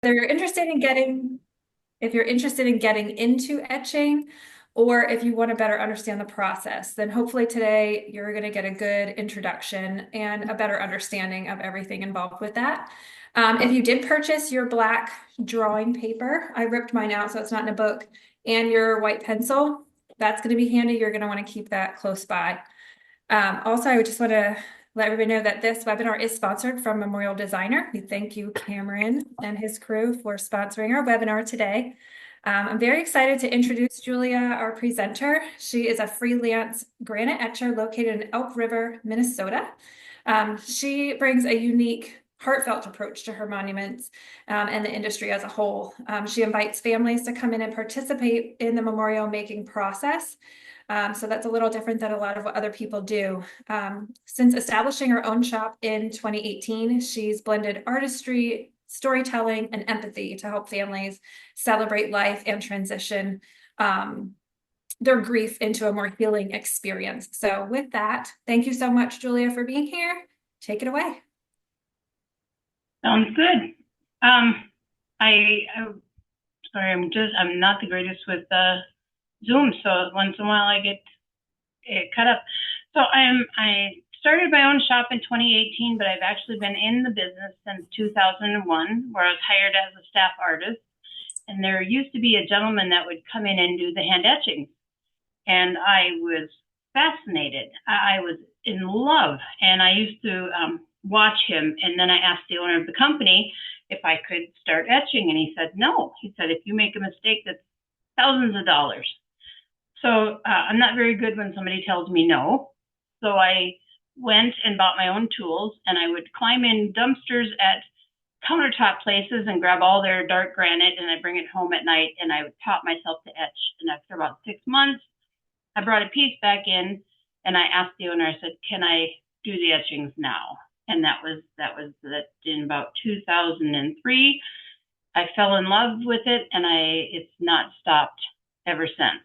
They're interested in getting, if you're interested in getting into etching, or if you want to better understand the process, then hopefully today you're going to get a good introduction and a better understanding of everything involved with that. If you did purchase your black drawing paper, I ripped mine out so it's not in a book, and your white pencil, that's going to be handy. You're going to want to keep that close by. Also, I would just want to let everybody know that this webinar is sponsored from Memorial Designer. We thank you, Cameron, and his crew for sponsoring our webinar today. I'm very excited to introduce Julia, our presenter. She is a freelance granite etcher located in Elk River, Minnesota. She brings a unique, heartfelt approach to her monuments and the industry as a whole. She invites families to come in and participate in the memorial making process. So that's a little different than a lot of what other people do. Since establishing her own shop in 2018, she's blended artistry, storytelling, and empathy to help families celebrate life and transition their grief into a more healing experience. So with that, thank you so much, Julia, for being here. Take it away. Sounds good. I'm sorry, I'm not the greatest with Zoom, so once in a while I get it cut up. So I started my own shop in 2018, but I've actually been in the business since 2001, where I was hired as a staff artist. And there used to be a gentleman that would come in and do the hand etching, and I was fascinated. I was in love, and I used to watch him. And then I asked the owner of the company if I could start etching, and he said no. He said, if you make a mistake, that's thousands of dollars. So I'm not very good when somebody tells me no. So I went and bought my own tools, and I would climb in dumpsters at countertop places and grab all their dark granite, and I'd bring it home at night, and I taught myself to etch. And after about 6 months, I brought a piece back in, and I asked the owner, I said, can I do the etchings now? And that was in about 2003. I fell in love with it, and it's not stopped ever since.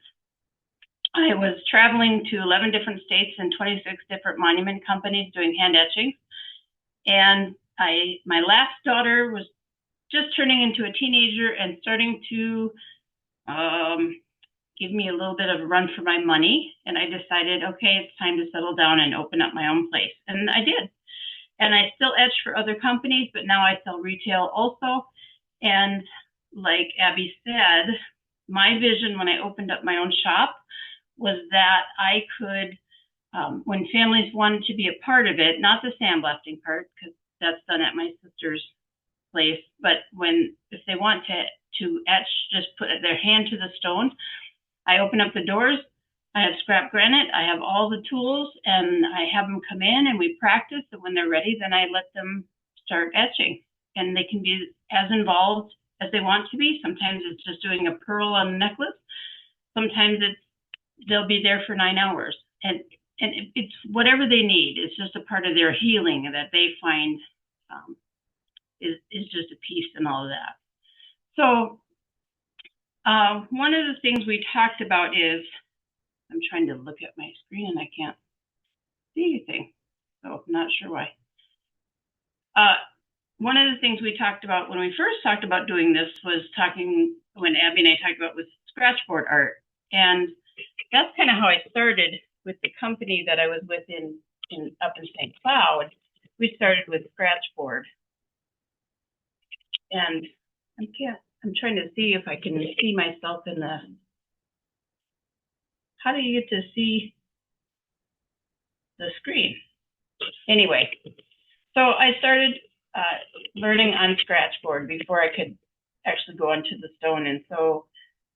I was traveling to 11 different states and 26 different monument companies doing hand etching. And my last daughter was just turning into a teenager and starting to give me a little bit of a run for my money. And I decided, okay, it's time to settle down and open up my own place. And I did. And I still etch for other companies, but now I sell retail also. And like Abby said, my vision when I opened up my own shop was that I could, when families wanted to be a part of it, not the sandblasting part, because that's done at my sister's place, but if they want to etch, just put their hand to the stone, I open up the doors. I have scrap granite, I have all the tools, and I have them come in and we practice, and when they're ready, then I let them start etching. And they can be as involved as they want to be. Sometimes it's just doing a pearl on a necklace. Sometimes they'll be there for 9 hours. And it's whatever they need. It's just a part of their healing that they find is just a piece in all of that. So one of the things we talked about is, I'm trying to look at my screen and I can't see anything, so I'm not sure why. One of the things we talked about when we first talked about doing this was when Abby and I talked about was scratchboard art. And that's kind of how I started with the company that I was with up in St. Cloud. We started with scratchboard. And I'm trying to see if I can see myself in the, how do you get to see the screen? Anyway, so I started learning on scratchboard before I could actually go onto the stone. And so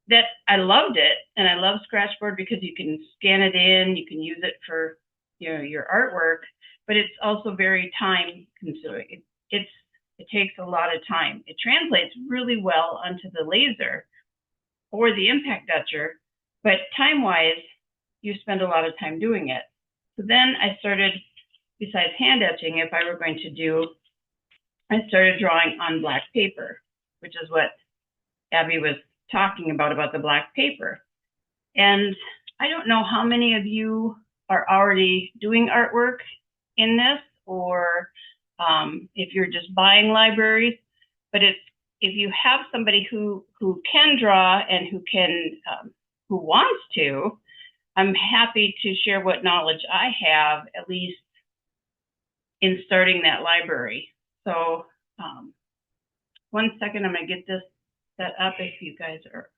that I loved it, and I love scratchboard because you can scan it in, you can use it for your artwork, but it's also very time consuming. It takes a lot of time. It translates really well onto the laser or the impact etcher, but time-wise, you spend a lot of time doing it. So then I started, besides hand etching, if I were going to do, I started drawing on black paper, which is what Abby was talking about the black paper. And I don't know how many of you are already doing artwork in this, or if you're just buying libraries, but if you have somebody who can draw and who wants to, I'm happy to share what knowledge I have, at least in starting that library. So 1 second, I'm going to get this set up if you guys are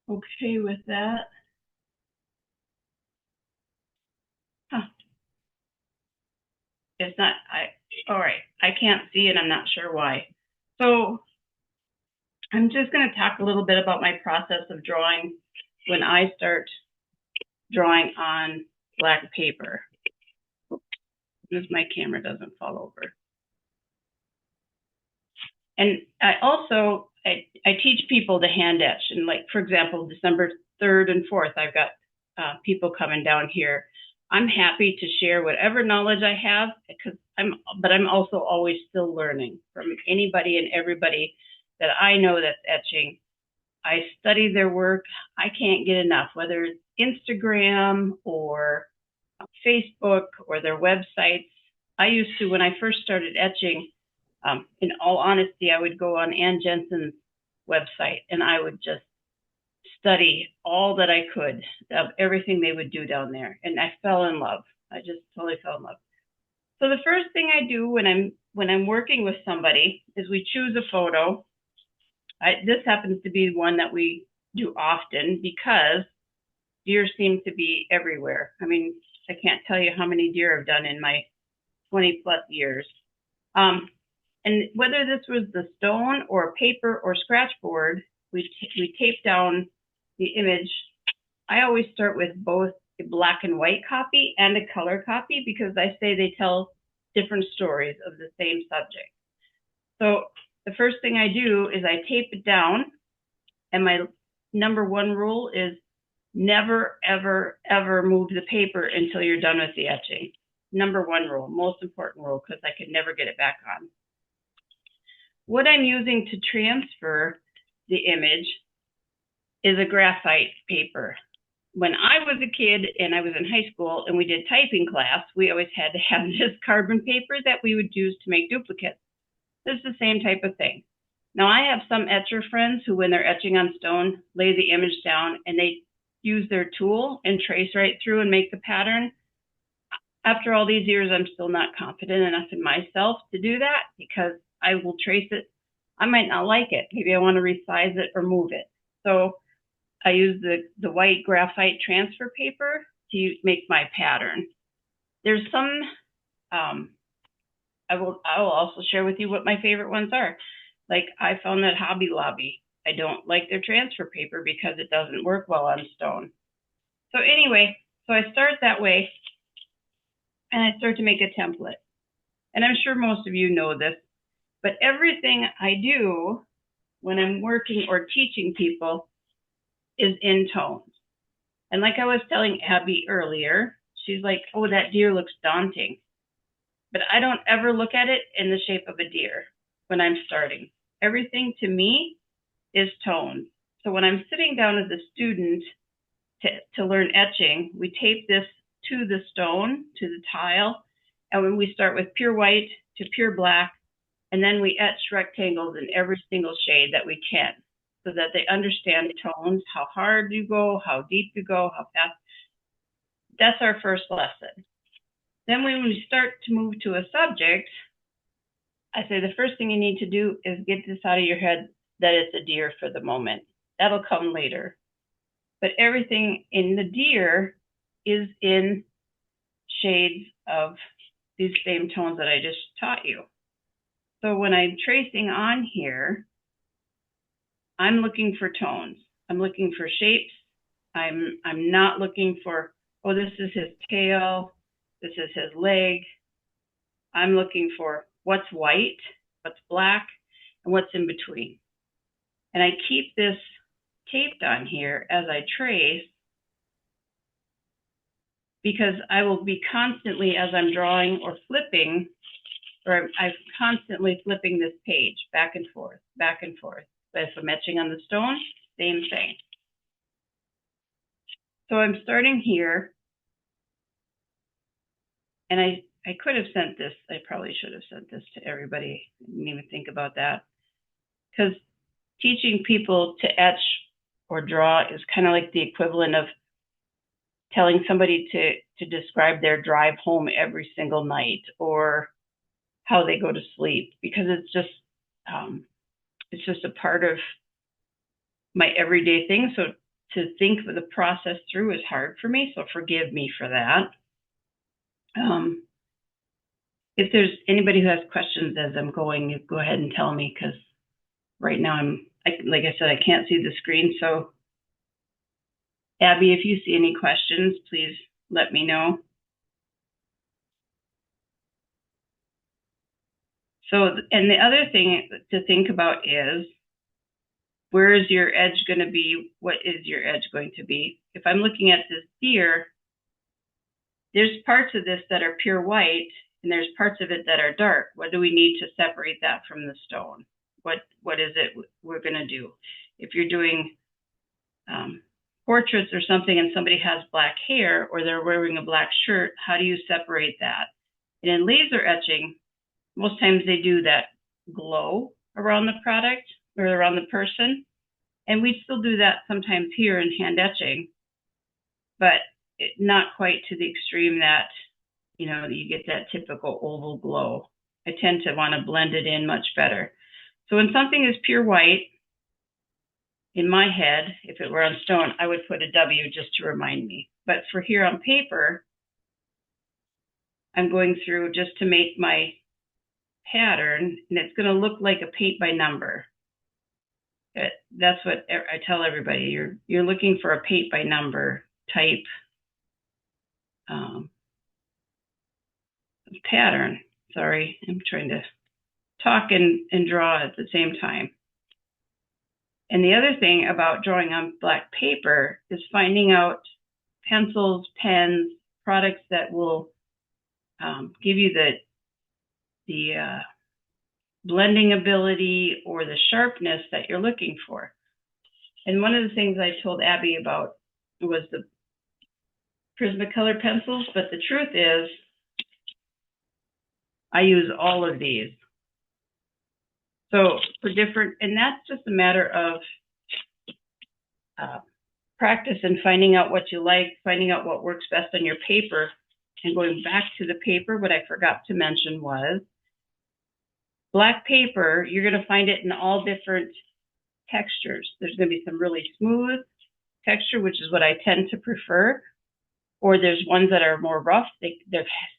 okay with that. Huh. It's not, all right, I can't see it. I'm not sure why. So I'm just going to talk a little bit about my process of drawing when I start drawing on black paper. If my camera doesn't fall over. And I also, I teach people to hand etch. And like, for example, December 3rd and 4th, I've got people coming down here. I'm happy to share whatever knowledge I have, but I'm also always still learning from anybody and everybody that I know that's etching. I study their work. I can't get enough, whether it's Instagram or Facebook or their websites. I used to, when I first started etching, in all honesty, I would go on Ann Jensen's website and I would just study all that I could of everything they would do down there. And I fell in love. I just totally fell in love. So the first thing I do when I'm working with somebody is we choose a photo. This happens to be one that we do often because deer seem to be everywhere. I mean, I can't tell you how many deer I've done in my 20 plus years. And whether this was the stone or paper or scratch board, we tape down the image. I always start with both a black and white copy and a color copy because I say they tell different stories of the same subject. So the first thing I do is I tape it down, and my number one rule is never, ever, ever move the paper until you're done with the etching. Number one rule, most important rule, because I could never get it back on. What I'm using to transfer the image is a graphite paper. When I was a kid and I was in high school and we did typing class, we always had to have this carbon paper that we would use to make duplicates. This is the same type of thing. Now I have some etcher friends who, when they're etching on stone, lay the image down and they use their tool and trace right through and make the pattern. After all these years, I'm still not confident enough in myself to do that because I will trace it. I might not like it. Maybe I want to resize it or move it. So I use the white graphite transfer paper to make my pattern. There's some, I will also share with you what my favorite ones are. Like I found that Hobby Lobby. I don't like their transfer paper because it doesn't work well on stone. So anyway, so I start that way and I start to make a template. And I'm sure most of you know this, but everything I do when I'm working or teaching people is in tones. And like I was telling Abby earlier, she's like, oh, that deer looks daunting. But I don't ever look at it in the shape of a deer when I'm starting. Everything to me is tone. So when I'm sitting down as a student to learn etching, we tape this to the stone, to the tile. And when we start with pure white to pure black, and then we etch rectangles in every single shade that we can so that they understand tones, how hard you go, how deep you go, how fast. That's our first lesson. Then when we start to move to a subject, I say the first thing you need to do is get this out of your head that it's a deer for the moment. That'll come later. But everything in the deer is in shades of these same tones that I just taught you. So when I'm tracing on here, I'm looking for tones. I'm looking for shapes. I'm not looking for, oh, this is his tail, this is his leg. I'm looking for what's white, what's black, and what's in between. And I keep this taped on here as I trace because I will be constantly, as I'm drawing or flipping, or I'm constantly flipping this page back and forth, back and forth. But if I'm etching on the stone, same thing. So I'm starting here, and I could have sent this. I probably should have sent this to everybody. I didn't even think about that. because teaching people to etch or draw is kind of like the equivalent of telling somebody to describe their drive home every single night or how they go to sleep, because it's just a part of my everyday thing. So to think of the process through is hard for me. So forgive me for that. If there's anybody who has questions as I'm going, go ahead and tell me, because right now like I said, I can't see the screen. So Abby, if you see any questions, please let me know. So, and the other thing to think about is, where is your edge going to be? What is your edge going to be? If I'm looking at this deer, there's parts of this that are pure white and there's parts of it that are dark. What do we need to separate that from the stone? What is it we're going to do? If you're doing portraits or something and somebody has black hair or they're wearing a black shirt, how do you separate that? And in laser etching, most times they do that glow around the product or around the person. And we still do that sometimes here in hand etching, but not quite to the extreme that, you get that typical oval glow. I tend to want to blend it in much better. So when something is pure white, in my head, if it were on stone, I would put a W just to remind me. But for here on paper, I'm going through just to make my pattern, and it's going to look like a paint by number. That's what I tell everybody. You're looking for a paint by number type pattern. Sorry, I'm trying to talk and draw at the same time. And the other thing about drawing on black paper is finding out pencils, pens, products that will give you the blending ability or the sharpness that you're looking for. And one of the things I told Abby about was the Prismacolor pencils, but the truth is I use all of these. So for different, and that's just a matter of practice and finding out what you like, finding out what works best on your paper. And going back to the paper, what I forgot to mention was black paper, you're going to find it in all different textures. There's going to be some really smooth texture, which is what I tend to prefer. Or there's ones that are more rough. They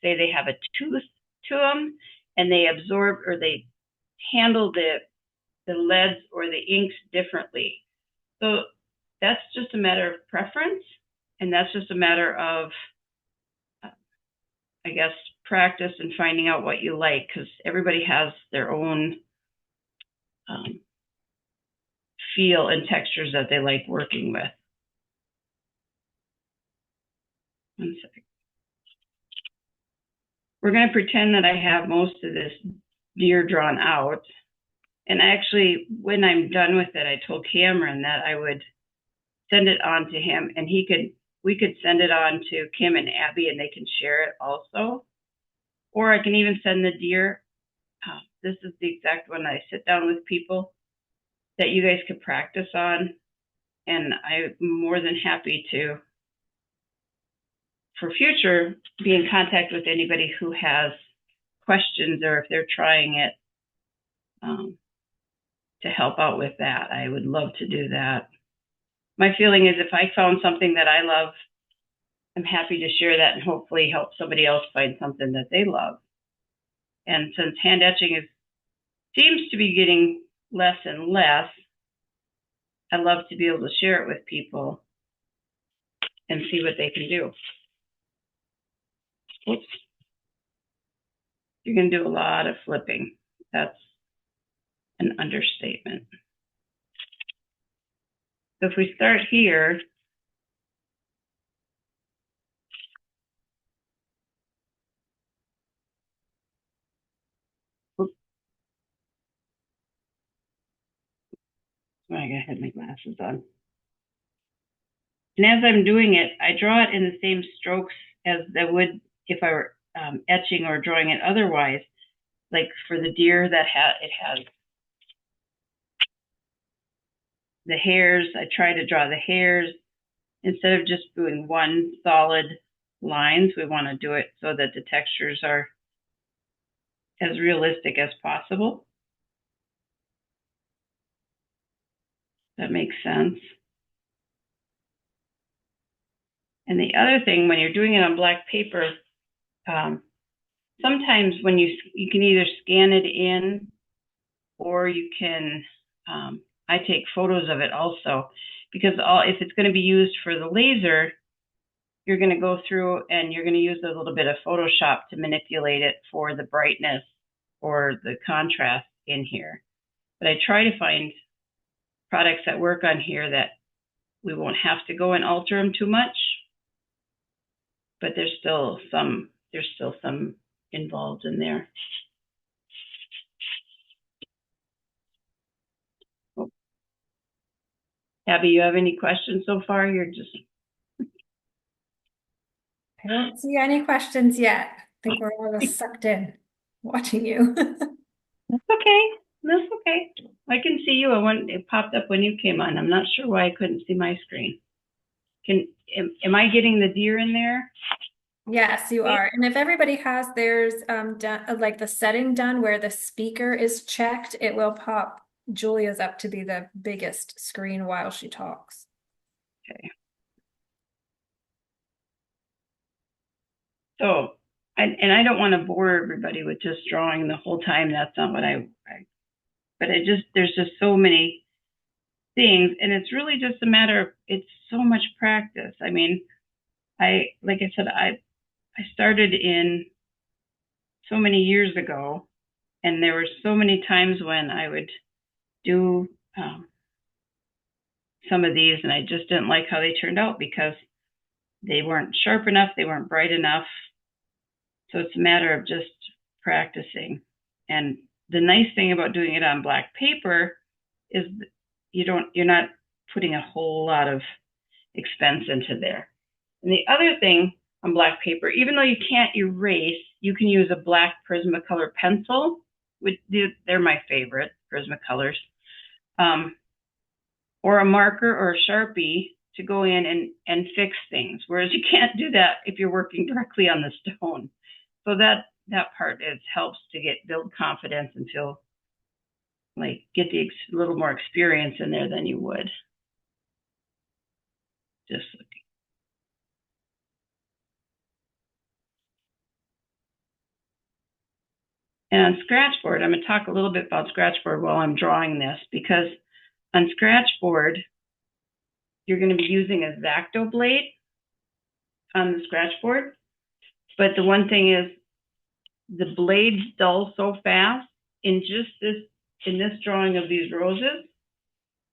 say they have a tooth to them and they absorb or they handle the leads or the inks differently. So that's just a matter of preference, and that's just a matter of, I guess, practice and finding out what you like, because everybody has their own feel and textures that they like working with. One second. We're going to pretend that I have most of this deer drawn out. And actually, when I'm done with it, I told Cameron that I would send it on to him, and we could send it on to Kim and Abby, and they can share it also. Or I can even send the deer. This is the exact one I sit down with people that you guys could practice on. And I'm more than happy to, for future, be in contact with anybody who has questions or if they're trying it, to help out with that. I would love to do that. My feeling is if I found something that I love, I'm happy to share that and hopefully help somebody else find something that they love. And since hand etching seems to be getting less and less, I love to be able to share it with people and see what they can do. Oops. You're going to do a lot of flipping. That's an understatement. So if we start here, oops. I gotta have my glasses on. And as I'm doing it, I draw it in the same strokes as I would if I were etching or drawing it otherwise. Like for the deer, that it has the hairs. I try to draw the hairs instead of just doing one solid lines. We want to do it so that the textures are as realistic as possible. That makes sense. And the other thing, when you're doing it on black paper, sometimes when you can either scan it in, or you can, I take photos of it also, because if it's going to be used for the laser, you're going to go through and you're going to use a little bit of Photoshop to manipulate it for the brightness or the contrast in here. But I try to find products that work on here that we won't have to go and alter them too much, but there's still some involved in there. Oh. Abby, you have any questions so far? You're just... I don't see any questions yet. I think we're all just sucked in watching you. That's okay. That's okay. I can see you. It popped up when you came on. I'm not sure why I couldn't see my screen. Am I getting the deer in there? Yes, you are. And if everybody has theirs done, like the setting done where the speaker is checked, it will pop Julia's up to be the biggest screen while she talks. Okay. So, and I don't want to bore everybody with just drawing the whole time. That's not what but there's just so many things, and it's really just a matter of, it's so much practice. I mean, like I said, I started in so many years ago, and there were so many times when I would do some of these, and I just didn't like how they turned out because they weren't sharp enough, they weren't bright enough. So it's a matter of just practicing. And the nice thing about doing it on black paper is you're not putting a whole lot of expense into there. And the other thing on black paper, even though you can't erase, you can use a black Prismacolor pencil. They're my favorite Prismacolors. Or a marker or a Sharpie to go in and fix things. Whereas you can't do that if you're working directly on the stone. So that part helps to build confidence and feel like get a little more experience in there than you would just looking. And on Scratchboard, I'm going to talk a little bit about Scratchboard while I'm drawing this, because on Scratchboard, you're going to be using a X-Acto blade on the Scratchboard. But the one thing is, the blades dull so fast. In this drawing of these roses,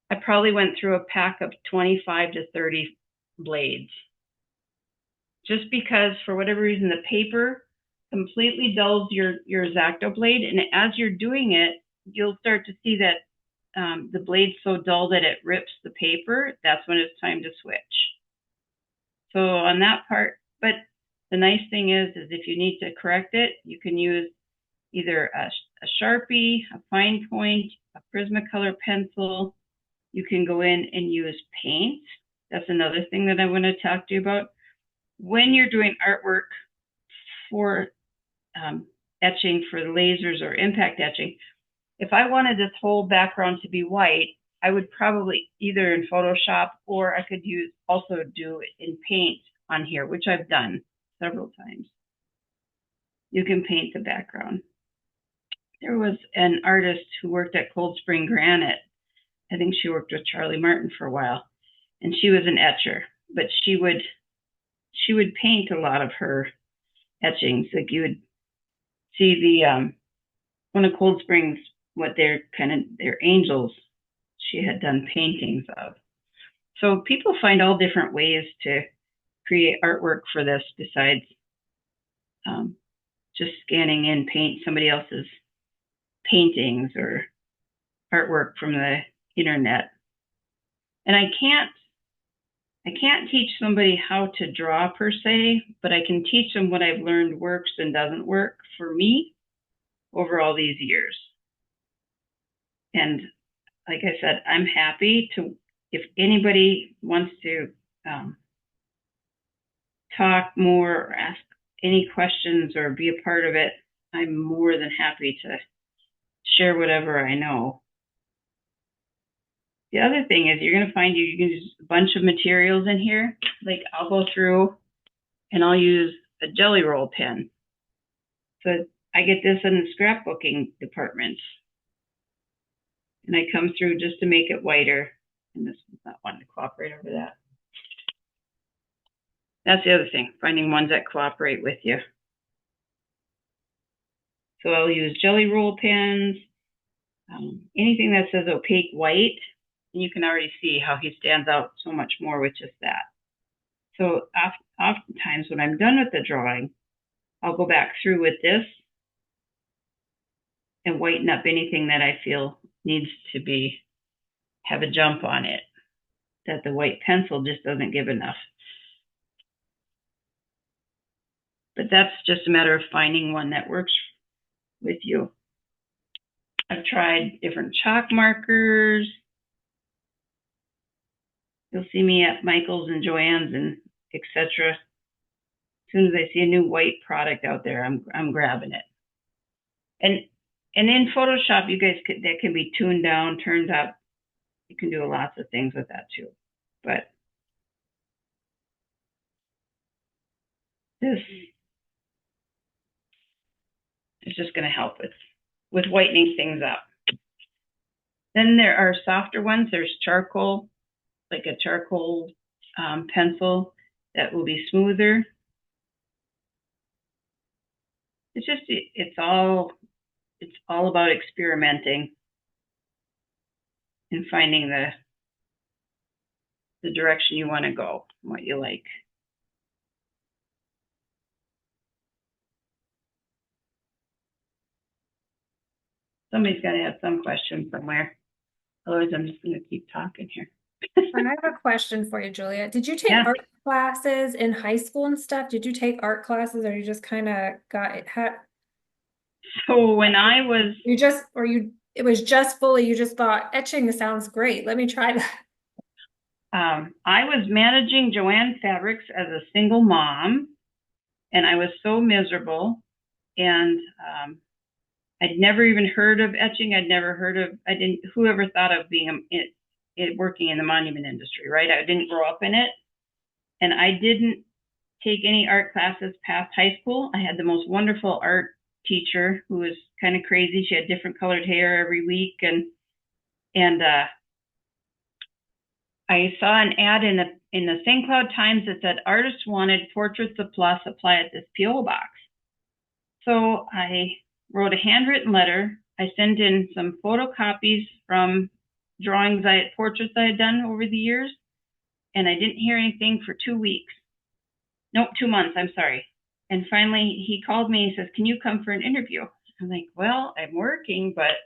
I probably went through a pack of 25 to 30 blades. Just because, for whatever reason, the paper completely dulls your X-Acto blade, and as you're doing it, you'll start to see that the blade's so dull that it rips the paper. That's when it's time to switch. So on that part, but the nice thing is if you need to correct it, you can use either a Sharpie, a fine point, a Prismacolor pencil. You can go in and use paint. That's another thing that I want to talk to you about. When you're doing artwork for etching for lasers or impact etching, if I wanted this whole background to be white, I would probably either in Photoshop, or I could also do it in paint on here, which I've done several times. You can paint the background. There was an artist who worked at Cold Spring Granite. I think she worked with Charlie Martin for a while, and she was an etcher, but she would paint a lot of her etchings. Like you would see the one of Cold Springs, what their angels she had done paintings of. So people find all different ways to create artwork for this besides just scanning in somebody else's paintings or artwork from the internet. And I can't teach somebody how to draw per se, but I can teach them what I've learned works and doesn't work for me over all these years. And like I said, I'm happy if anybody wants to talk more or ask any questions or be a part of it, I'm more than happy to share whatever I know. The other thing is you're going to find you can use a bunch of materials in here. Like I'll go through and I'll use a jelly roll pen. So I get this in the scrapbooking department. And I come through just to make it whiter. And this one's not wanting to cooperate over that. That's the other thing, finding ones that cooperate with you. So I'll use jelly roll pens, anything that says opaque white, and you can already see how he stands out so much more with just that. So oftentimes when I'm done with the drawing, I'll go back through with this and whiten up anything that I feel needs to have a jump on it, that the white pencil just doesn't give enough. But that's just a matter of finding one that works with you. I've tried different chalk markers. You'll see me at Michael's and Joann's and etc. As soon as I see a new white product out there, I'm grabbing it. And in Photoshop, you guys that can be tuned down, turned up. You can do lots of things with that too. But this is just going to help with whitening things up. Then there are softer ones. There's charcoal, like a charcoal pencil that will be smoother. It's all about experimenting and finding the direction you want to go, what you like. Somebody's got to have some question somewhere. Otherwise, I'm just going to keep talking here. I have a question for you, Julia. Did you take art classes in high school and stuff? Did you take art classes, or you just kind of got it? So when I was, it was just fully, you just thought etching sounds great. Let me try that. I was managing Joann Fabrics as a single mom, and I was so miserable. And I'd never even heard of etching. Who ever thought of being working in the monument industry, right? I didn't grow up in it. And I didn't take any art classes past high school. I had the most wonderful art teacher who was kind of crazy. She had different colored hair every week. And I saw an ad in the St. Cloud Times that said artists wanted portraits of plus apply at this P.O. box. So I wrote a handwritten letter. I sent in some photocopies from portraits I had done over the years, and I didn't hear anything for 2 weeks. Nope, 2 months, I'm sorry. And finally he called me and says, "Can you come for an interview?" I'm like, "Well, I'm working, but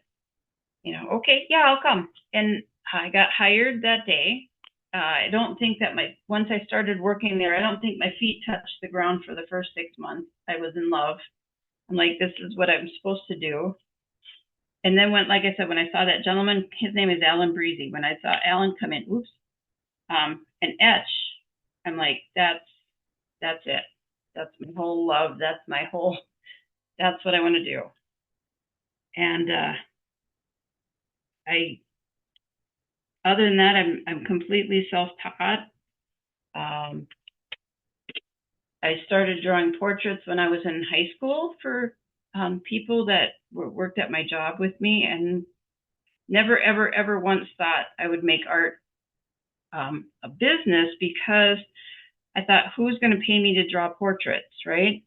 okay, yeah, I'll come." And I got hired that day. I don't think that once I started working there, I don't think my feet touched the ground for the first 6 months. I was in love. I'm like, this is what I'm supposed to do. And then like I said, when I saw that gentleman, his name is Alan Breezy. When I saw Alan come in, and etch, I'm like, that's it. That's my whole love. That's what I want to do. And other than that, I'm completely self-taught. I started drawing portraits when I was in high school for people that worked at my job with me, and never, ever, ever once thought I would make art a business, because I thought, who's going to pay me to draw portraits, right?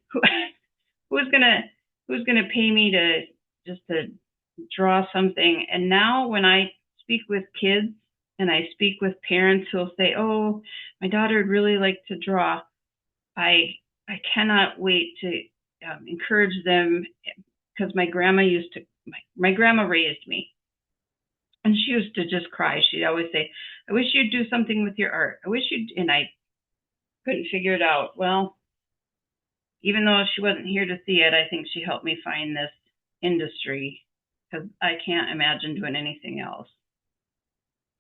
Who's going to pay me to draw something? And now when I speak with kids and I speak with parents who'll say, "Oh, my daughter would really like to draw," I cannot wait to encourage them, because my grandma raised me, and she used to just cry. She'd always say, "I wish you'd do something with your art. I wish you'd," and I couldn't figure it out. Well, even though she wasn't here to see it, I think she helped me find this industry, because I can't imagine doing anything else.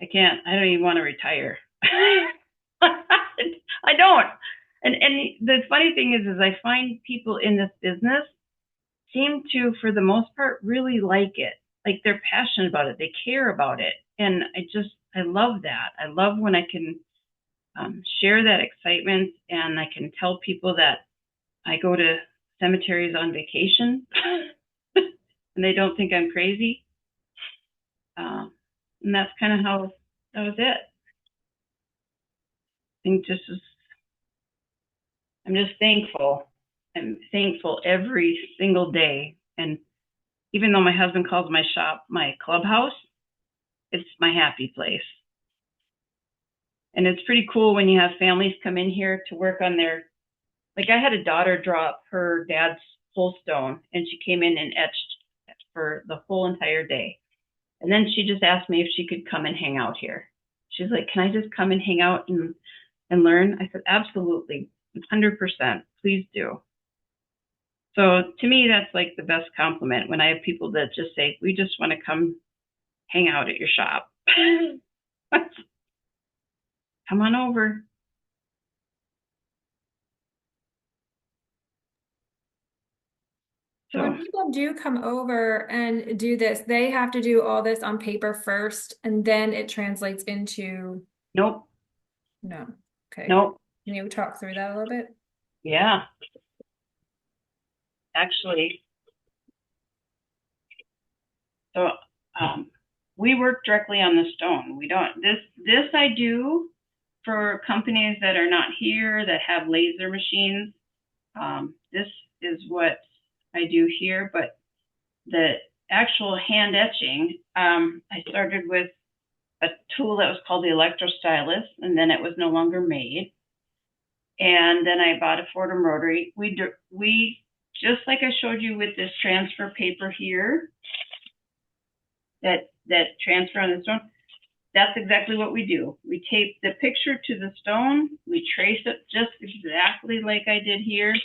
I don't even want to retire. I don't. And the funny thing is I find people in this business seem to, for the most part, really like it. Like they're passionate about it. They care about it. And I love that. I love when I can share that excitement and I can tell people that I go to cemeteries on vacation and they don't think I'm crazy. And that's kind of how that was it. I think I'm just thankful. I'm thankful every single day. And even though my husband calls my shop my clubhouse, it's my happy place. And it's pretty cool when you have families come in here to work on like I had a daughter draw up her dad's whole stone and she came in and etched for the whole entire day. And then she just asked me if she could come and hang out here. She's like, can I just come and hang out and learn? I said, absolutely, 100%, please do. So to me, that's like the best compliment when I have people that just say, we just want to come hang out at your shop. Come on over. So when So, people do come over and do this, they have to do all this on paper first, and then it translates into, nope, no. Okay. nope. Can you talk through that a little bit? Yeah, actually, so we work directly on the stone. We don't, this I do for companies that are not here that have laser machines. This is what I do here, but the actual hand etching, I started with a tool that was called the electrostylus, and then it was no longer made. And then I bought a Fordham rotary. We just like I showed you with this transfer paper here, that transfer on the stone. That's exactly what we do. We tape the picture to the stone. We trace it just exactly like I did here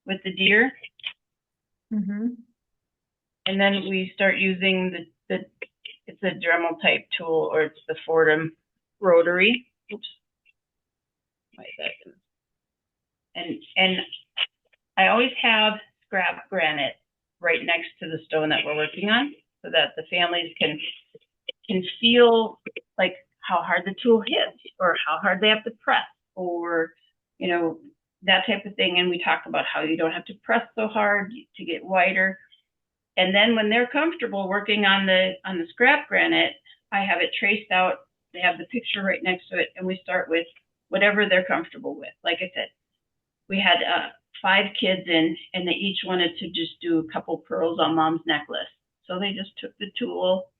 with the deer. Mm-hmm. And then we start using it's a Dremel type tool, or it's the Fordham rotary. Oops. Why is that? And I always have scrap granite right next to the stone that we're working on, so that the families can feel like how hard the tool hits or how hard they have to press, or that type of thing. And we talk about how you don't have to press so hard to get wider. And then when they're comfortable working on the scrap granite, I have it traced out. They have the picture right next to it, and we start with whatever they're comfortable with. Like I said, we had 5 kids in, and they each wanted to just do a couple pearls on mom's necklace. So they just took the tool,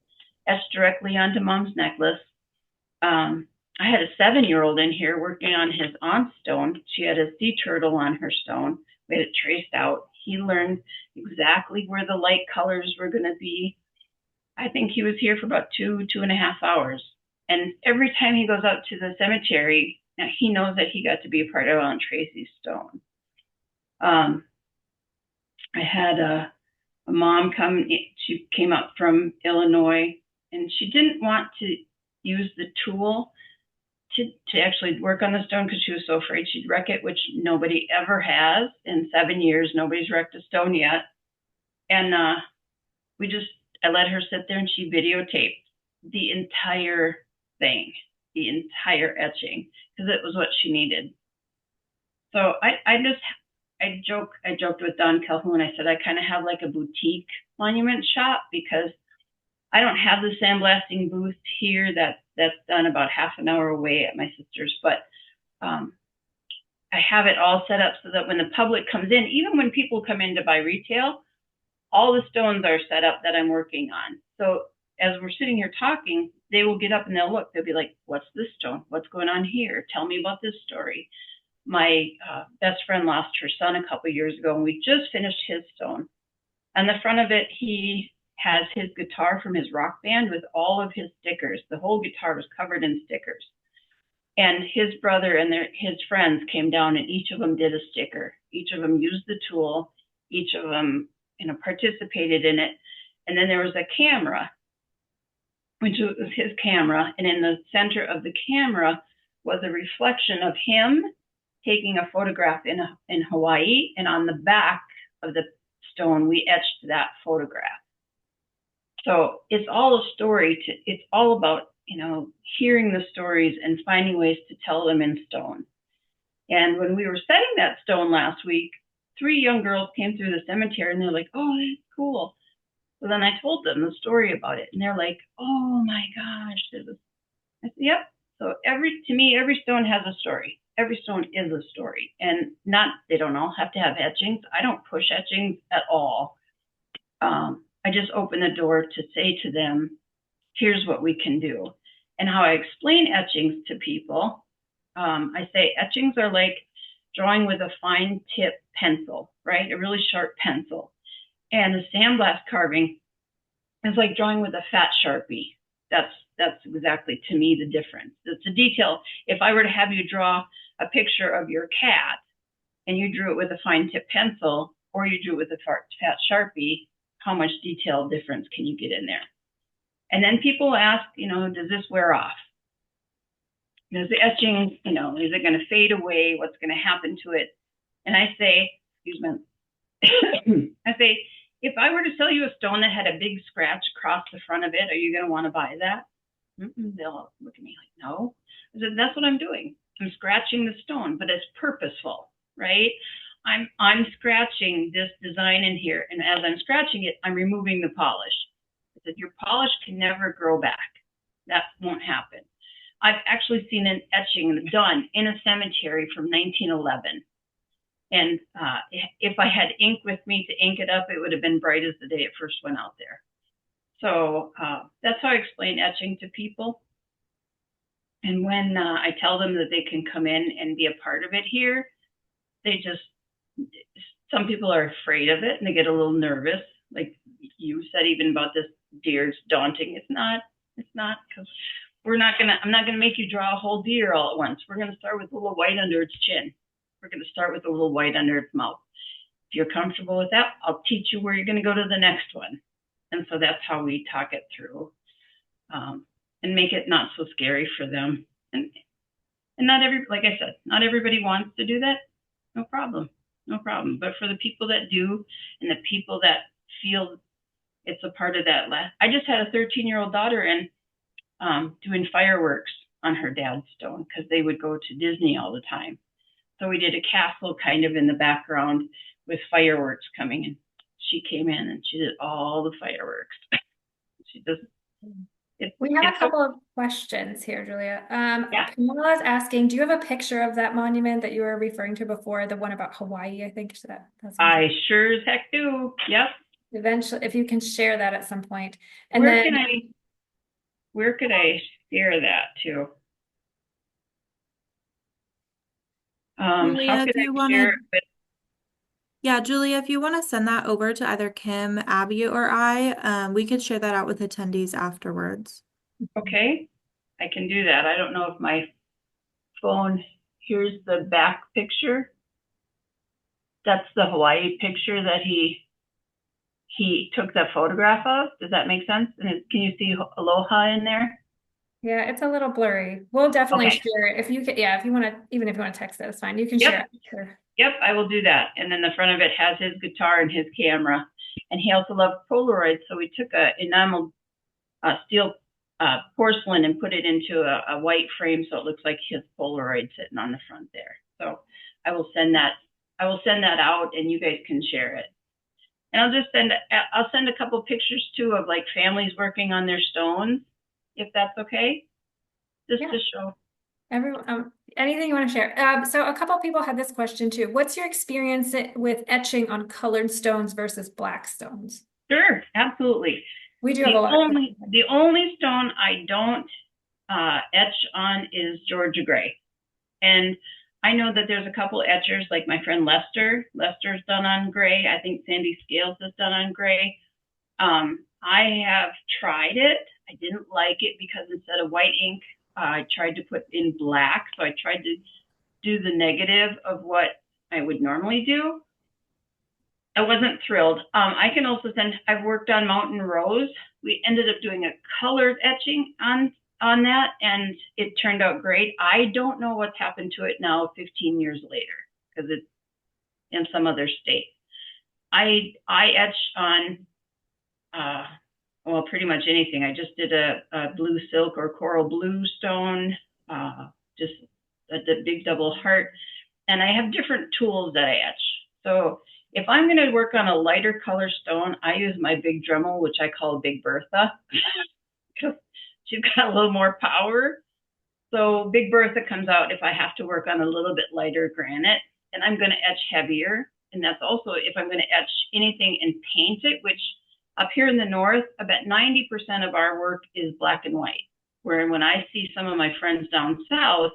etched directly onto mom's necklace. I had a 7-year-old in here working on his aunt's stone. She had a sea turtle on her stone. We had it traced out. He learned exactly where the light colors were going to be. I think he was here for about 2.5 hours. And every time he goes out to the cemetery, now he knows that he got to be a part of Aunt Tracy's stone. I had a mom come. She came up from Illinois, and she didn't want to use the tool to actually work on the stone because she was so afraid she'd wreck it, which nobody ever has. In 7 years, nobody's wrecked a stone yet. And I let her sit there and she videotaped the entire thing, the entire etching, because it was what she needed. So I joked with Don Calhoun. I said I kind of have like a boutique monument shop, because I don't have the sandblasting booth here. That's done about half an hour away at my sister's, but I have it all set up so that when the public comes in, even when people come in to buy retail, all the stones are set up that I'm working on. So as we're sitting here talking, they will get up and they'll look. They'll be like, what's this stone? What's going on here? Tell me about this story. My best friend lost her son a couple of years ago, and we just finished his stone. On the front of it, he has his guitar from his rock band with all of his stickers. The whole guitar was covered in stickers. And his brother and his friends came down, and each of them did a sticker. Each of them used the tool. Each of them, participated in it. And then there was a camera which was his camera. And in the center of the camera was a reflection of him taking a photograph in Hawaii. And on the back of the stone, we etched that photograph. So it's all a story. It's all about, hearing the stories and finding ways to tell them in stone. And when we were setting that stone last week, 3 young girls came through the cemetery and they're like, oh, that's cool. So then I told them the story about it, and they're like, oh my gosh. I said, yep. So to me, every stone has a story. Every stone is a story. And they don't all have to have etchings. I don't push etchings at all. I just open the door to say to them, here's what we can do. And how I explain etchings to people, I say etchings are like drawing with a fine tip pencil, right? A really sharp pencil. And the sandblast carving is like drawing with a fat Sharpie. That's exactly, to me, the difference. It's a detail. If I were to have you draw a picture of your cat and you drew it with a fine tip pencil, or you drew it with a fat Sharpie, how much detail difference can you get in there? And then people ask, does this wear off? Does the etching, is it going to fade away? What's going to happen to it? And I say, excuse me, I say, if I were to sell you a stone that had a big scratch across the front of it, are you going to want to buy that? They'll look at me like, no. I said, that's what I'm doing. I'm scratching the stone, but it's purposeful, right? I'm scratching this design in here, and as I'm scratching it, I'm removing the polish. I said, your polish can never grow back. That won't happen. I've actually seen an etching done in a cemetery from 1911. And if I had ink with me to ink it up, it would have been bright as the day it first went out there. So that's how I explain etching to people. And when I tell them that they can come in and be a part of it here, some people are afraid of it and they get a little nervous. Like you said, even about this deer, it's daunting. It's not, because I'm not gonna make you draw a whole deer all at once. We're gonna start with a little white under its chin. We're gonna start with a little white under its mouth. If you're comfortable with that, I'll teach you where you're gonna go to the next one. And so that's how we talk it through, and make it not so scary for them. And like I said, not everybody wants to do that. No problem. But for the people that do, and the people that feel it's a part of that, I just had a 13-year-old daughter in doing fireworks on her dad's stone because they would go to Disney all the time. So we did a castle kind of in the background with fireworks coming in. She came in and she did all the fireworks. She just, we have a couple of questions here, Julia. Yeah. Kamala is asking, do you have a picture of that monument that you were referring to before, the one about Hawaii, I think? I sure as heck do. Yep. Eventually, if you can share that at some point. And where could I share that to? Julia, how could I share it with? Yeah, Julia, if you want to send that over to either Kim, Abby, or I, we could share that out with attendees afterwards. Okay, I can do that. I don't know if my phone, here's the back picture. That's the Hawaii picture that he took the photograph of. Does that make sense? And can you see aloha in there? Yeah, it's a little blurry. We'll definitely share it. If you want to, even if you want to text it, it's fine. You can share it. Sure. Yep, I will do that. And then the front of it has his guitar and his camera. And he also loved Polaroid, so we took a enamel steel porcelain and put it into a white frame so it looks like his Polaroid sitting on the front there. So I will send that out, and you guys can share it. And I'll send a couple pictures too of like families working on their stones, if that's okay, just to show. Everyone, anything you want to share. So a couple of people had this question too. What's your experience with etching on colored stones versus black stones? Sure, absolutely. We do have a lot. The only stone I don't etch on is Georgia gray. And I know that there's a couple etchers, like my friend Lester. Lester's done on gray. I think Sandy Scales is done on gray. I have tried it. I didn't like it because instead of white ink, I tried to put in black. So I tried to do the negative of what I would normally do. I wasn't thrilled. I can also send, I've worked on Mountain Rose. We ended up doing a colored etching on that, and it turned out great. I don't know what's happened to it now 15 years later because it's in some other state. I etch on well, pretty much anything. I just did a blue silk or coral blue stone, just the big double heart, and I have different tools that I etch. So if I'm going to work on a lighter color stone, I use my big Dremel, which I call Big Bertha, because she's got a little more power. So Big Bertha comes out if I have to work on a little bit lighter granite, and I'm going to etch heavier. And that's also if I'm going to etch anything and paint it, which up here in the north, about 90% of our work is black and white. Where when I see some of my friends down south,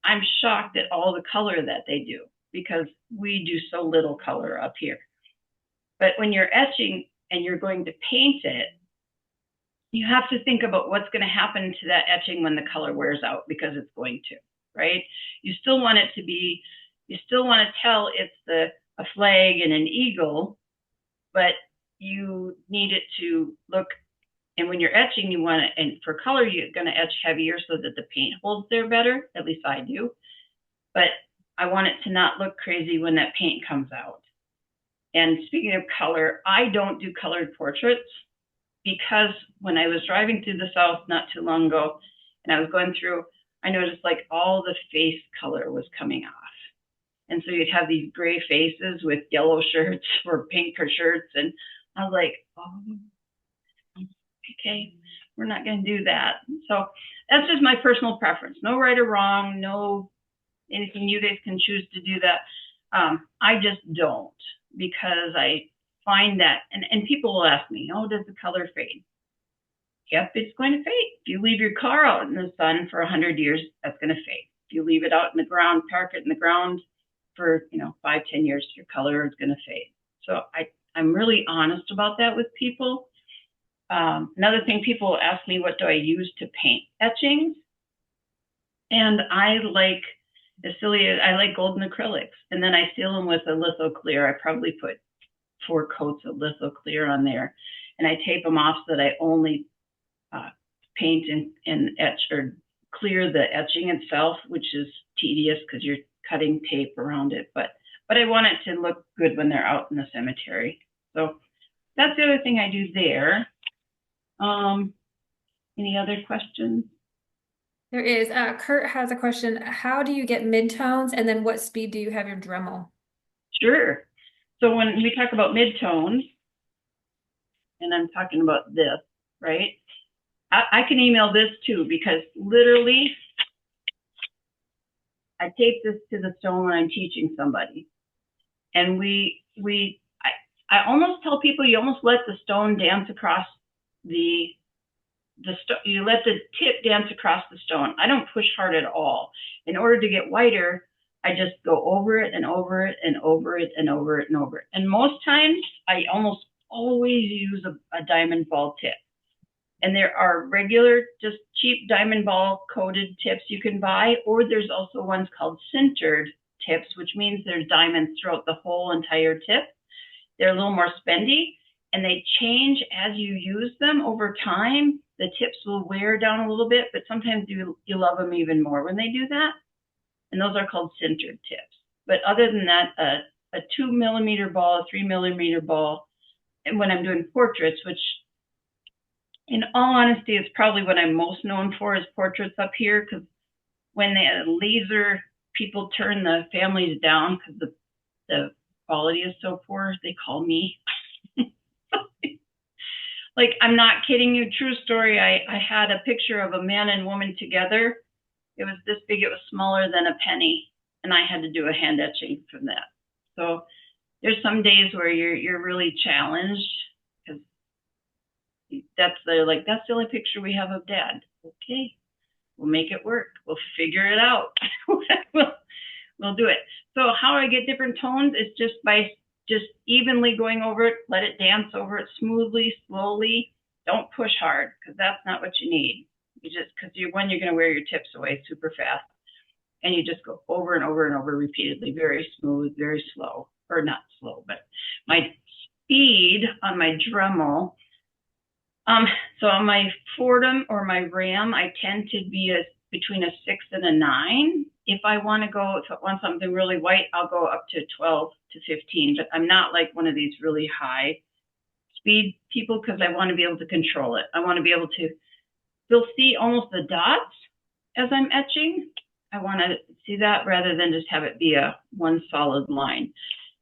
I'm shocked at all the color that they do because we do so little color up here. But when you're etching and you're going to paint it, you have to think about what's going to happen to that etching when the color wears out, because it's going to, right? You still want it to be, you still want to tell it's a flag and an eagle, but you need it to look, and when you're etching, you want to, and for color, you're going to etch heavier so that the paint holds there better, at least I do. But I want it to not look crazy when that paint comes out. And speaking of color, I don't do colored portraits because when I was driving through the South not too long ago, and I was going through, I noticed like all the face color was coming off. And so you'd have these gray faces with yellow shirts or pinker shirts. And I was like, oh, okay, we're not going to do that. So that's just my personal preference. No right or wrong, no anything. You guys can choose to do that. I just don't, because I find that, and people will ask me, oh, does the color fade? Yep, it's going to fade. If you leave your car out in the sun for 100 years, that's going to fade. If you leave it out in the ground, park it in the ground for 5, 10 years, your color is going to fade. So I'm really honest about that with people. Another thing, people ask me, what do I use to paint etchings? And I like, as silly as I like golden acrylics, and then I seal them with a litho clear. I probably put 4 coats of litho clear on there, and I tape them off so that I only paint and etch or clear the etching itself, which is tedious because you're cutting tape around it. But I want it to look good when they're out in the cemetery. So that's the other thing I do there. Any other questions? There is. Kurt has a question. How do you get midtones, and then what speed do you have your Dremel? Sure. So when we talk about midtones, and I'm talking about this, right? I can email this too, because literally I tape this to the stone when I'm teaching somebody. And I almost tell people you almost let the stone dance across you let the tip dance across the stone. I don't push hard at all. In order to get whiter, I just go over it and over it and over it and over it and over it. And most times I almost always use a diamond ball tip. And there are regular, just cheap diamond ball coated tips you can buy, or there's also ones called sintered tips, which means there's diamonds throughout the whole entire tip. They're a little more spendy, and they change as you use them over time. The tips will wear down a little bit, but sometimes you love them even more when they do that. And those are called sintered tips. But other than that, a 2 millimeter ball, a 3 millimeter ball, and when I'm doing portraits, which in all honesty, it's probably what I'm most known for is portraits up here, because when the laser people turn the families down because the quality is so poor, they call me. Like, I'm not kidding you, true story. I had a picture of a man and woman together. It was this big, it was smaller than a penny, and I had to do a hand etching from that. So there's some days where you're really challenged, because that's the only picture we have of Dad. Okay, we'll make it work. We'll figure it out. we'll do it. So how I get different tones is just by just evenly going over it. Let it dance over it smoothly, slowly. Don't push hard, because that's not what you need. You just, because you're going to wear your tips away super fast, and you just go over and over and over repeatedly, very smooth, very slow. or not slow, but my speed on my Dremel. So on my Fordham or my Ram, I tend to be between a 6 and a 9. If I want to go, if I want something really white, I'll go up to 12 to 15. But I'm not like one of these really high speed people because I want to be able to control it. I want to be able to still see almost the dots as I'm etching. I want to see that rather than just have it be a one solid line.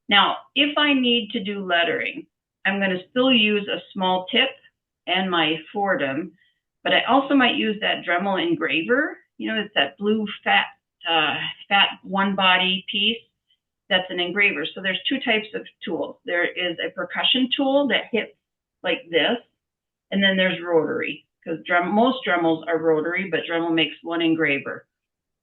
Now, if I need to do lettering, I'm going to still use a small tip and my Fordham, but I also might use that Dremel engraver. You know, it's that blue fat one body piece. That's an engraver. So there's two types of tools. There is a percussion tool that hits like this, and then there's rotary, because most Dremels are rotary, but Dremel makes one engraver.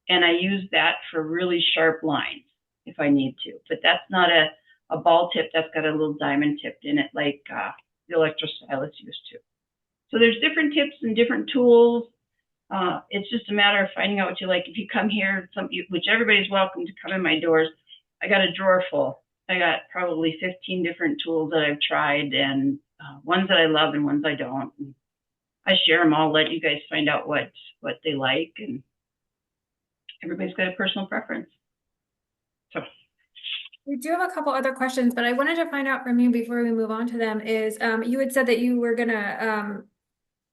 And I use that for really sharp lines if I need to. But that's not a ball tip. That's got a little diamond tip in it like the electrostylus used to. So there's different tips and different tools. It's just a matter of finding out what you like. If you come here, which everybody's welcome to come in my doors, I got a drawer full. I got probably 15 different tools that I've tried, and ones that I love and ones I don't. And I share them all, let you guys find out what they like, and everybody's got a personal preference. So We do have a couple other questions, but I wanted to find out from you before we move on to them is you had said that you were gonna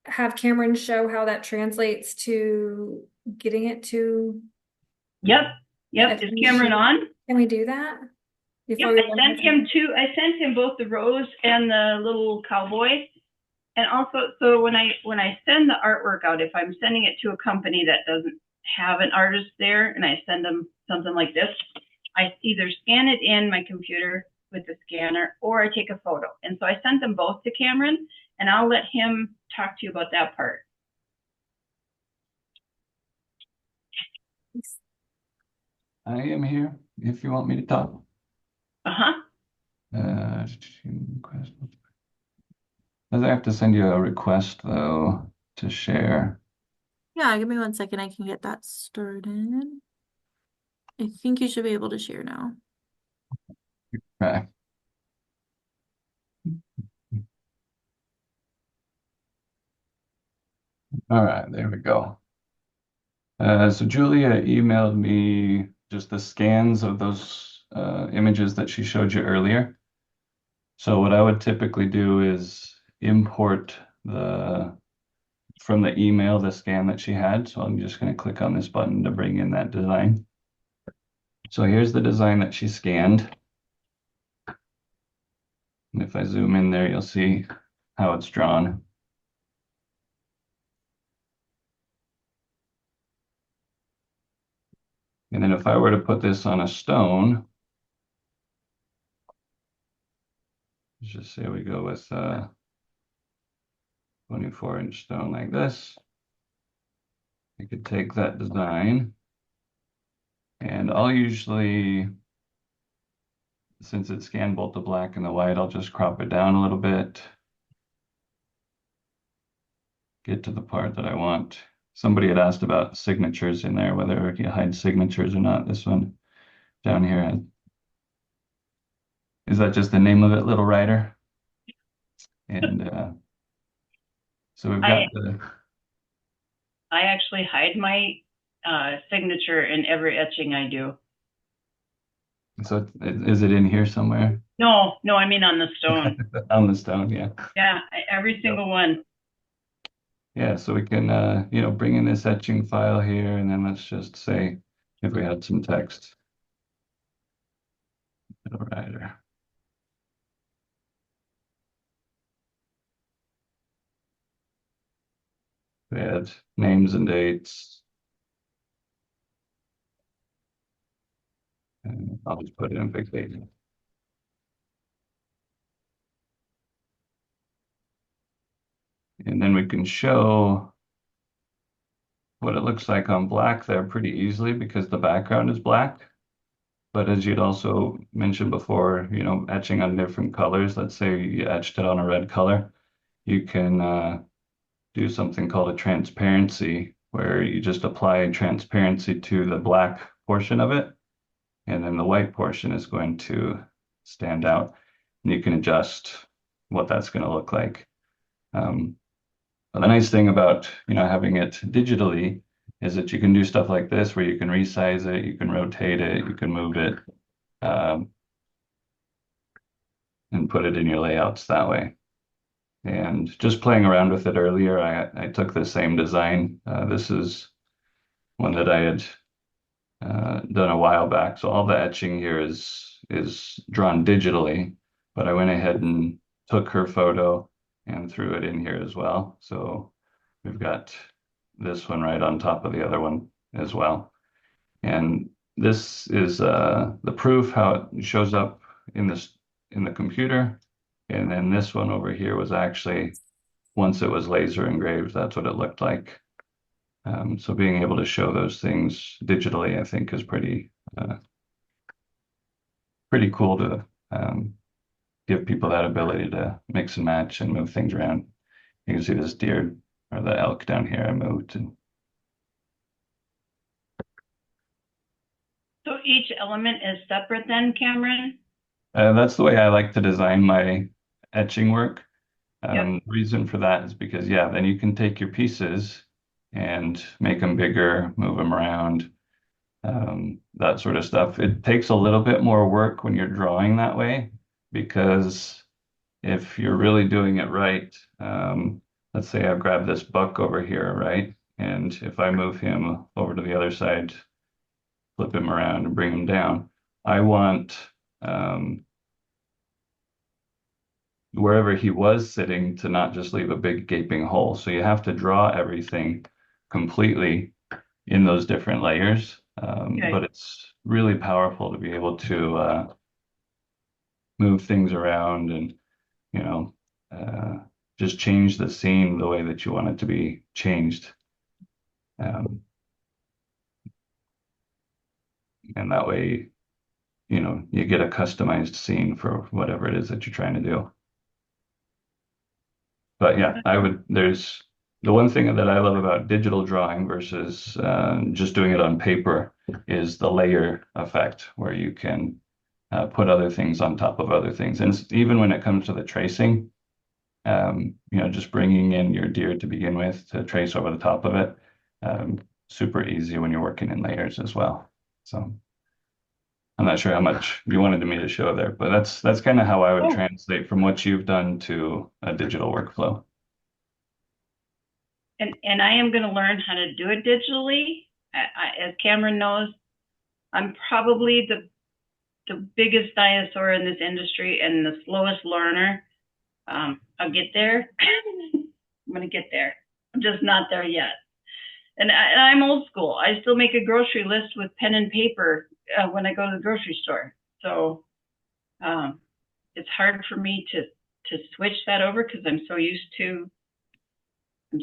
have Cameron show how that translates to getting it to. Yep. Is Cameron on? Can we do that? Yep, I sent him both the rose and the little cowboy. And also, so when I send the artwork out, if I'm sending it to a company that doesn't have an artist there and I send them something like this, I either scan it in my computer with the scanner or I take a photo. And so I sent them both to Cameron, and I'll let him talk to you about that part. I am here if you want me to talk. Uh-huh. Does I have to send you a request though to share? Yeah, give me 1 second. I can get that started. I think you should be able to share now. Okay. All right, there we go. So Julia emailed me just the scans of those images that she showed you earlier. So what I would typically do is import from the email the scan that she had. So I'm just going to click on this button to bring in that design. So here's the design that she scanned. And if I zoom in there, you'll see how it's drawn. And then if I were to put this on a stone, let's just say we go with 24-inch stone like this. I could take that design, and I'll usually, since it's scanned both the black and the white, I'll just crop it down a little bit. Get to the part that I want. Somebody had asked about signatures in there, whether you hide signatures or not. This one down here, is that just the name of it, Little Rider? And so we've got I actually hide my signature in every etching I do. So is it in here somewhere? No, I mean on the stone. On the stone, yeah. Yeah, every single one. Yeah, so we can, bring in this etching file here, and then let's just say if we had some text. Little Rider. We had names and dates. And I'll just put it in big data. And then we can show what it looks like on black there pretty easily because the background is black. But as you'd also mentioned before, etching on different colors, let's say you etched it on a red color, you can do something called a transparency, where you just apply transparency to the black portion of it, and then the white portion is going to stand out. And you can adjust what that's going to look like. But the nice thing about, having it digitally is that you can do stuff like this where you can resize it, you can rotate it, you can move it, um, and put it in your layouts that way. And just playing around with it earlier, I took the same design. This is one that I had done a while back. So all the etching here is drawn digitally, but I went ahead and took her photo and threw it in here as well. So we've got this one right on top of the other one as well. And this is the proof how it shows up in the computer. And then this one over here was actually, once it was laser engraved, that's what it looked like. So being able to show those things digitally, I think, is pretty cool to give people that ability to mix and match and move things around. You can see this deer or the elk down here I moved. And So each element is separate then, Cameron? that's the way I like to design my etching work. Yep. Reason for that is because, yeah, then you can take your pieces and make them bigger, move them around, that sort of stuff. It takes a little bit more work when you're drawing that way, because if you're really doing it right, let's say I've grabbed this buck over here, right? And if I move him over to the other side, flip him around and bring him down, I want wherever he was sitting to not just leave a big gaping hole. So you have to draw everything completely in those different layers. Okay. But it's really powerful to be able to move things around and, just change the scene the way that you want it to be changed. And that way, you get a customized scene for whatever it is that you're trying to do. But yeah, there's the one thing that I love about digital drawing versus just doing it on paper is the layer effect, where you can put other things on top of other things. And even when it comes to the tracing, just bringing in your deer to begin with to trace over the top of it, super easy when you're working in layers as well. So I'm not sure how much you wanted me to show there, but that's kind of how I would translate from what you've done to a digital workflow. And I am going to learn how to do it digitally. As Cameron knows, I'm probably the biggest dinosaur in this industry and the slowest learner. I'll get there. I'm going to get there. I'm just not there yet. And I'm old school. I still make a grocery list with pen and paper when I go to the grocery store. So it's hard for me to switch that over, because I'm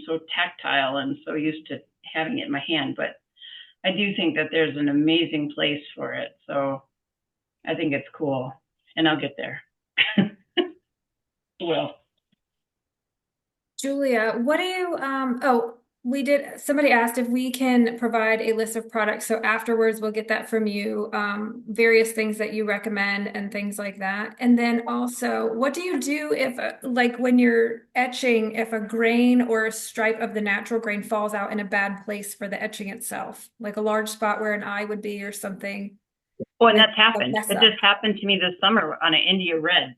so tactile and so used to having it in my hand. But I do think that there's an amazing place for it. So I think it's cool, and I'll get there. Well, Julia, what do you, somebody asked if we can provide a list of products. So afterwards, we'll get that from you, various things that you recommend and things like that. And then also, what do you do if, like when you're etching, if a grain or a stripe of the natural grain falls out in a bad place for the etching itself, like a large spot where an eye would be or something? oh, and that's happened. It just happened to me this summer on an India red.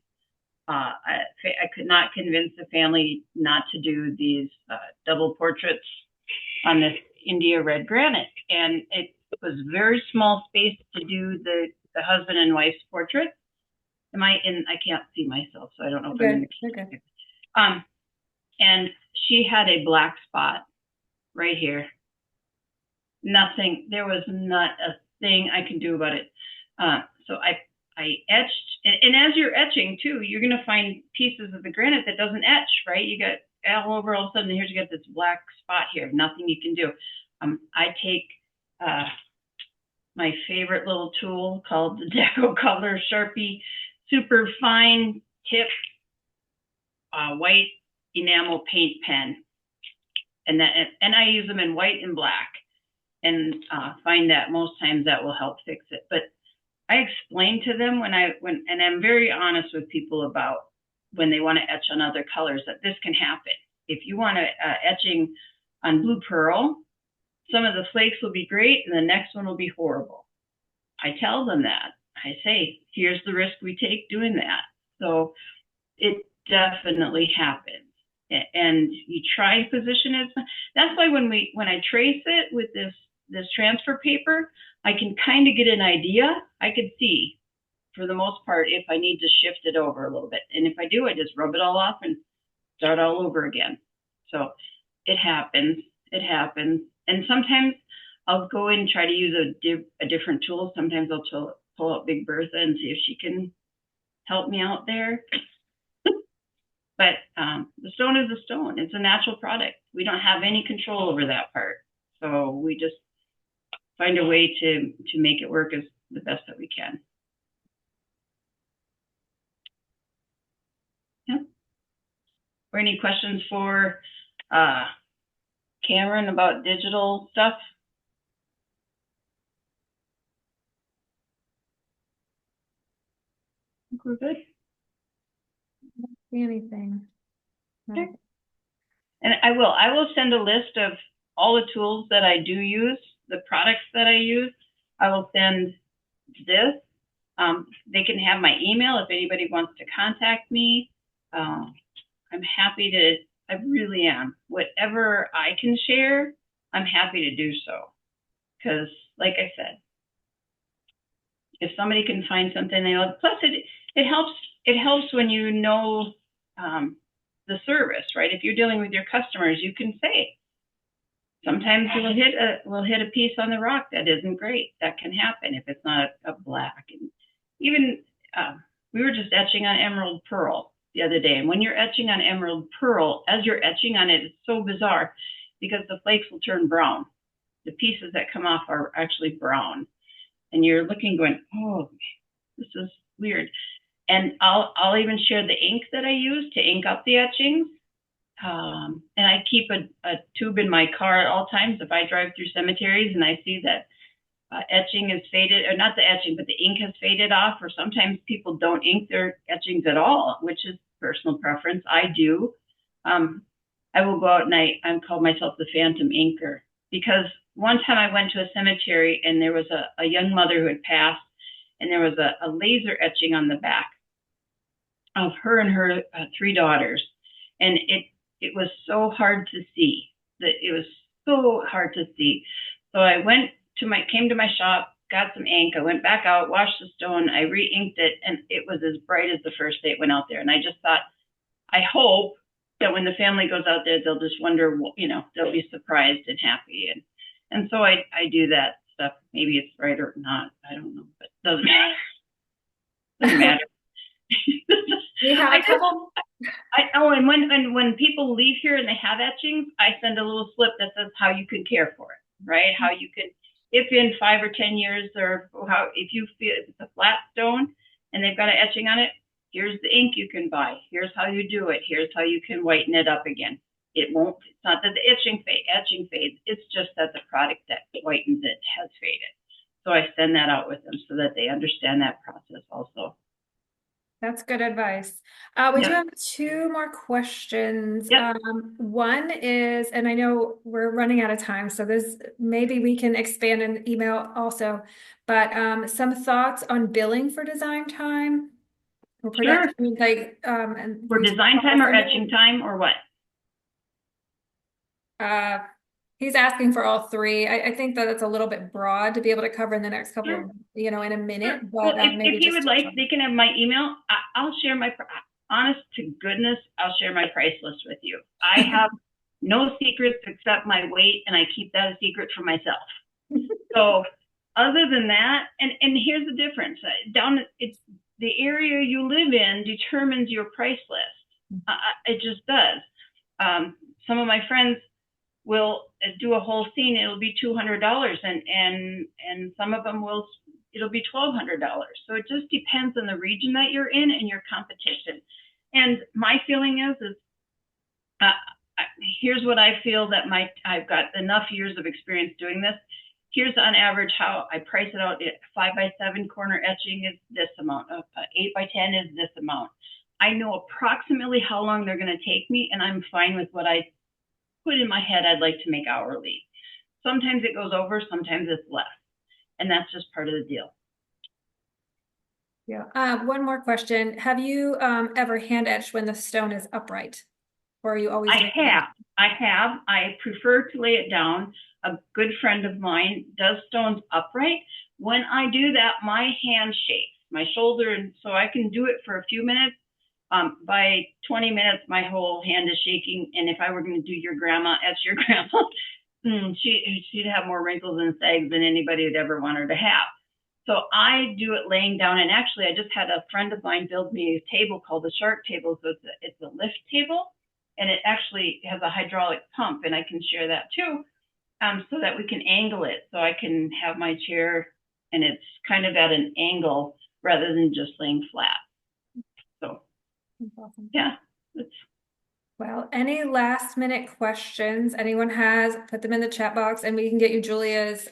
I could not convince the family not to do these double portraits on this India red granite, and it was very small space to do the husband and wife's portrait. Am I in? I can't see myself, so I don't know if I'm in the picture. And she had a black spot right here. Nothing. There was not a thing I could do about it. So I etched, and as you're etching too, you're going to find pieces of the granite that doesn't etch, right? You got all over, all of a sudden, here's you got this black spot here, nothing you can do. I take my favorite little tool called the Deco Color Sharpie super fine tip white enamel paint pen. And I use them in white and black, and find that most times that will help fix it. But I explain to them and I'm very honest with people about when they want to etch on other colors that this can happen. If you want to etching on blue pearl, some of the flakes will be great and the next one will be horrible. I tell them that. I say, here's the risk we take doing that. So it definitely happens. And you try to position it. That's why when I trace it with this transfer paper, I can kind of get an idea. I could see, for the most part, if I need to shift it over a little bit. And if I do, I just rub it all off and start all over again. So it happens. It happens. And sometimes I'll go in and try to use a different tool. Sometimes I'll pull out Big Bertha and see if she can help me out there. But the stone is a stone. It's a natural product. We don't have any control over that part. So we just find a way to make it work as the best that we can. Yeah. Or any questions for Cameron about digital stuff? I think we're good. See anything? No. Okay. And I will send a list of all the tools that I do use, the products that I use. I will send this. They can have my email if anybody wants to contact me. I'm happy to, I really am. Whatever I can share, I'm happy to do so. Because like I said, if somebody can find something they love, plus it helps when you know the service, right? If you're dealing with your customers, you can say, sometimes we'll hit a piece on the rock that isn't great. That can happen if it's not a black. And even we were just etching on emerald pearl the other day. And when you're etching on emerald pearl, as you're etching on it, it's so bizarre because the flakes will turn brown. The pieces that come off are actually brown. And you're looking going, oh, this is weird. And I'll even share the ink that I use to ink up the etchings. And I keep a tube in my car at all times if I drive through cemeteries and I see that etching is faded, or not the etching, but the ink has faded off, or sometimes people don't ink their etchings at all, which is personal preference. I do. I will go out and I call myself the phantom inker, because one time I went to a cemetery and there was a young mother who had passed, and there was a laser etching on the back of her and her 3 daughters. And it was so hard to see. It was so hard to see. So I came to my shop, got some ink. I went back out, washed the stone. I re-inked it, and it was as bright as the first day it went out there. And I just thought, I hope that when the family goes out there, they'll just wonder, they'll be surprised and happy. And so I do that stuff. Maybe it's right or not. I don't know, but it doesn't matter. Doesn't matter. We have a couple. And when people leave here and they have etchings, I send a little slip that says how you can care for it, right? How you can, if in 5 or 10 years, or if you feel if it's a flat stone and they've got an etching on it, here's the ink you can buy. Here's how you do it. Here's how you can whiten it up again. It's not that the etching fades. It's just that the product that whitens it has faded. So I send that out with them so that they understand that process also. That's good advice. We do have 2 more questions. Yep. One is, and I know we're running out of time, so maybe we can expand an email also, but some thoughts on billing for design time or production, sure. And for design time or etching time or what? He's asking for all 3. I think that it's a little bit broad to be able to cover in the next couple of, in a minute. Sure. But well, if he would like, they can have my email. I'll share honest to goodness, I'll share my price list with you. I have no secrets except my weight, and I keep that a secret for myself. So other than that, and here's the difference. It's the area you live in determines your price list. It just does. Some of my friends will do a whole scene. It'll be $200, and some of them it'll be $1,200. So it just depends on the region that you're in and your competition. And my feeling is here's what I feel that I've got enough years of experience doing this. here's on average how I price it out. 5x7 corner etching is this amount. 8x10 is this amount. I know approximately how long they're going to take me, and I'm fine with what I put in my head I'd like to make hourly. Sometimes it goes over, sometimes it's less, and that's just part of the deal. Yeah. One more question. Have you ever hand etched when the stone is upright? Or are you always doing it? I have. I prefer to lay it down. A good friend of mine does stones upright. When I do that, my hand shakes, my shoulder, and so I can do it for a few minutes. By 20 minutes, my whole hand is shaking. And if I were going to do your grandma, etch your grandma, she'd have more wrinkles and sags than anybody would ever want her to have. So I do it laying down. And actually, I just had a friend of mine build me a table called the shark table. So it's a lift table, and it actually has a hydraulic pump, and I can share that too, so that we can angle it. So I can have my chair, and it's kind of at an angle rather than just laying flat. So, Awesome. yeah. Well, any last minute questions anyone has, put them in the chat box, and we can get you Julia's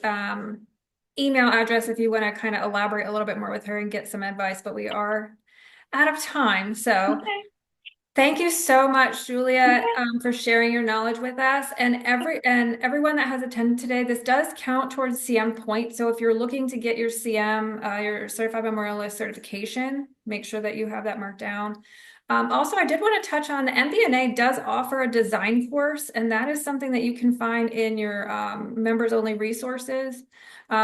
email address if you want to kind of elaborate a little bit more with her and get some advice, but we are out of time. So Okay. thank you so much, Julia, for sharing your knowledge with us, and everyone that has attended today. This does count towards CM point. So if you're looking to get your CM, your Certified Memorialist certification, make sure that you have that marked down. Also, I did want to touch on the MBNA does offer a design course, and that is something that you can find in your members only resources.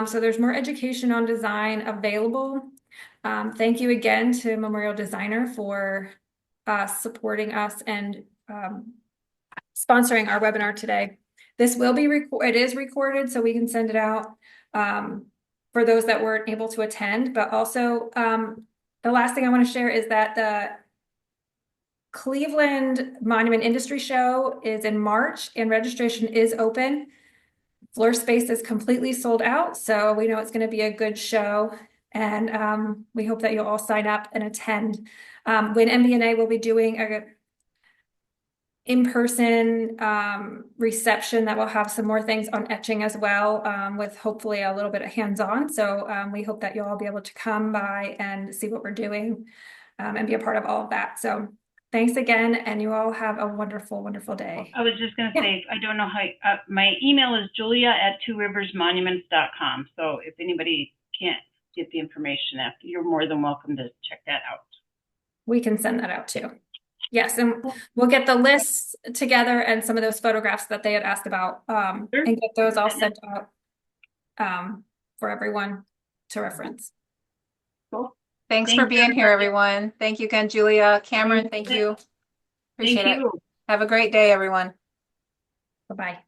So there's more education on design available. Thank you again to Memorial Designer for supporting us and sponsoring our webinar today. This will be it is recorded, so we can send it out for those that weren't able to attend. But also, the last thing I want to share is that the Cleveland Monument Industry Show is in March, and registration is open. Floor space is completely sold out, so we know it's going to be a good show, and we hope that you'll all sign up and attend. WinMBNA will be doing a in-person reception that will have some more things on etching as well, with hopefully a little bit of hands-on. So we hope that you'll all be able to come by and see what we're doing and be a part of all of that. So thanks again, and you all have a wonderful, wonderful day. I was just going to say, I don't know how, my email is julia@tworiversmonuments.com. So if anybody can't get the information after, you're more than welcome to check that out. We can send that out too. Yes, and we'll get the lists together and some of those photographs that they had asked about, and get those all sent out for everyone to reference. Cool. Thanks for being here, everyone. Thank you again, Julia. Cameron, thank you. Appreciate it. Thank you. Have a great day, everyone. Bye-bye.